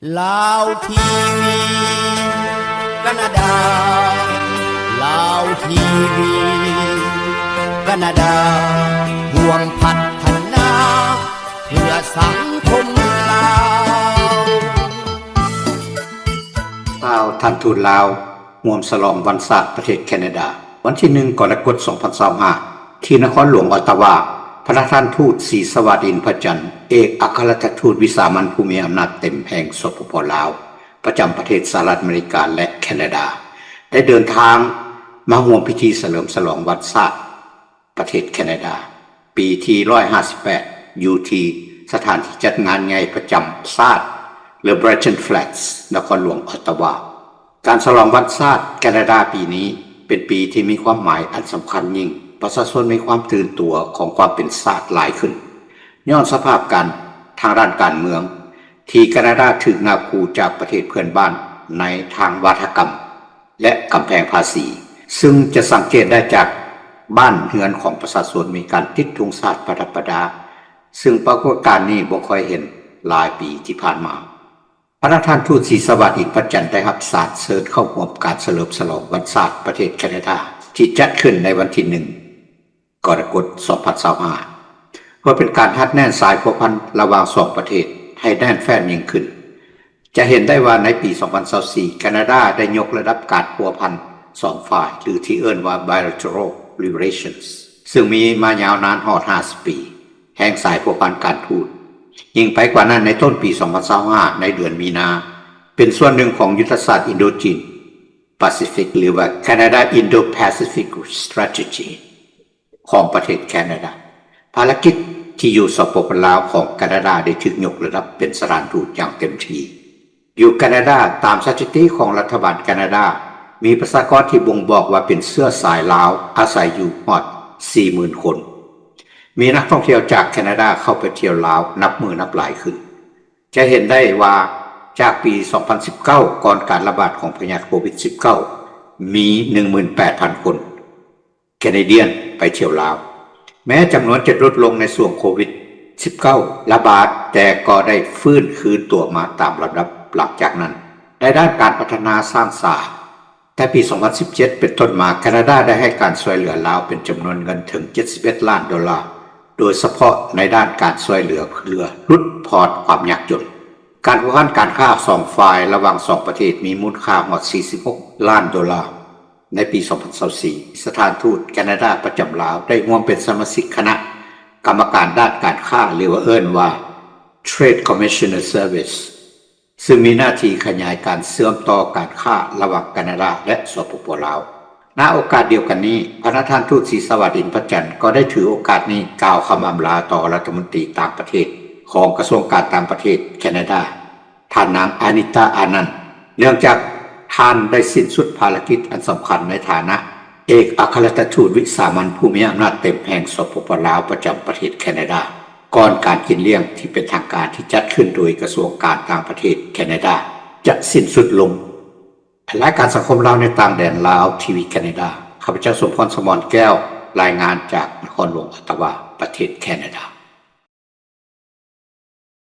ลาวทีวีแคนาดาลาวทีวีแคนาดาห่วงพัฒนาเพื่อสังคมลาวท่านทูตลาวร่วมฉลองวันศาสตร์ประเทศแคนาดาวันที่1กรกฎาคม2025ที่นครหลวงออตตาวาพระท่านทูตศรีสวัสดินพระจันทร์เอกอัครราชทูตวิสามัญผู้มีอำนาจเต็มแห่งสปป.ลาวประจำประเทศสหรัฐอเมริกาและแคนาดาได้เดินทางมาร่วมพิธีเฉลิมฉลองวันศาสตร์ประเทศแคนาดาปีที่158อยู่ที่สถานที่จัดงานใหญ่ประจำศาสตร์Liberation Flats นครหลวงออตตาวาการฉลองวันศาสตร์แคนาดาปีนี้เป็นปีที่มีความหมายอันสำคัญยิ่งประชาชนมีความตื่นตัวของความเป็นศาสตร์หลายขึ้นย้อนสภาพการทางด้านการเมืองที่แคนาดาถูกนาคูจากประเทศเพื่อนบ้านในทางวัฒกรรมและกำแพงภาษีซึ่งจะสังเกตได้จากบ้านเรือนของประชาชนมีการติดธงชาติประดับประดาซึ่งปรากฏการณ์นี้บ่ค่อยเห็นหลายปีที่ผ่านมาพระท่านทูตศรีสวัสดินพระจันทร์ได้รับสารเชิญเข้าร่วมการเฉลิมฉลองวันศาสตร์ประเทศแคนาดาที่จัดขึ้นในวันที่1กรกฎาคม2025เพื่อเป็นการทัดแน่นสายพัวพันระหว่างสองประเทศให้แน่นแฟ้นยิ่งขึ้นจะเห็นได้ว่าในปี2024แคนาดาได้ยกระดับการพัวพันสองฝ่ายหรือที่เอิ้นว่า bilateral relations ซึ่งมีมายาวนานฮอด50 ปีแห่งสายพัวพันการทูตยิ่งไปกว่านั้นในต้นปี2025ในเดือนมีนาเป็นส่วนหนึ่งของยุทธศาสตร์อินโดจีนแปซิฟิกหรือว่า Canada Indo-Pacific Strategy ของประเทศแคนาดาภารกิจที่อยู่สปป.ลาวของแคนาดาได้ถูกยกระดับเป็นสถานทูตอย่างเต็มที่อยู่แคนาดาตามสถิติของรัฐบาลแคนาดามีประชากรที่บ่งบอกว่าเป็นเชื้อสายลาวอาศัยอยู่ฮอด 40,000 คนมีนักท่องเที่ยวจากแคนาดาเข้าไปเที่ยวลาวนับมือนับหลายขึ้นจะเห็นได้ว่าจากปี2019ก่อนการระบาดของพยาธิโควิด -19 มี 18,000 คนแคนาเดียนไปเที่ยวลาวแม้จำนวนจะลดลงในช่วงโควิด -19 ระบาดแต่ก็ได้ฟื้นคืนตัวมาตามลำดับหลังจากนั้นในด้านการพัฒนาสร้างสรรค์แต่ปี2017เป็นต้นมาแคนาดาได้ให้การช่วยเหลือลาวเป็นจำนวนเงินถึง$71 ล้านโดยเฉพาะในด้านการช่วยเหลือเพื่อลดพอร์ตความยากจนการพัวพันการค้าสองฝ่ายระหว่าง2ประเทศมีมูลค่าหมด$46 ล้านในปี2024สถานทูตแคนาดาประจำลาวได้ร่วมเป็นสมาชิกคณะกรรมการด้านการค้าหรือว่าเอิ้นว่า Trade Commissioner Service ซึ่งมีหน้าที่ขยายการเชื่อมต่อการค้าระหว่างแคนาดาและสปป.ลาวณโอกาสเดียวกันนี้พระท่านทูตศรีสวัสดินพระจันทร์ก็ได้ถือโอกาสนี้กล่าวคำอำลาต่อรัฐมนตรีต่างประเทศของกระทรวงการต่างประเทศแคนาดาท่านนางอานิตาอานันต์เนื่องจากท่านได้สิ้นสุดภารกิจอันสำคัญในฐานะเอกอัครราชทูตวิสามัญผู้มีอำนาจเต็มแห่งสปป.ลาวประจำประเทศแคนาดาก่อนการกินเลี้ยงที่เป็นทางการที่จัดขึ้นโดยกระทรวงการต่างประเทศแคนาดาจะสิ้นสุดลงรายการสังคมลาวในต่างแดนลาวทีวีแคนาดาข้าพเจ้าสมพร สมรแก้วรายงานจากนครหลวงออตตาวาประเทศแคนาดา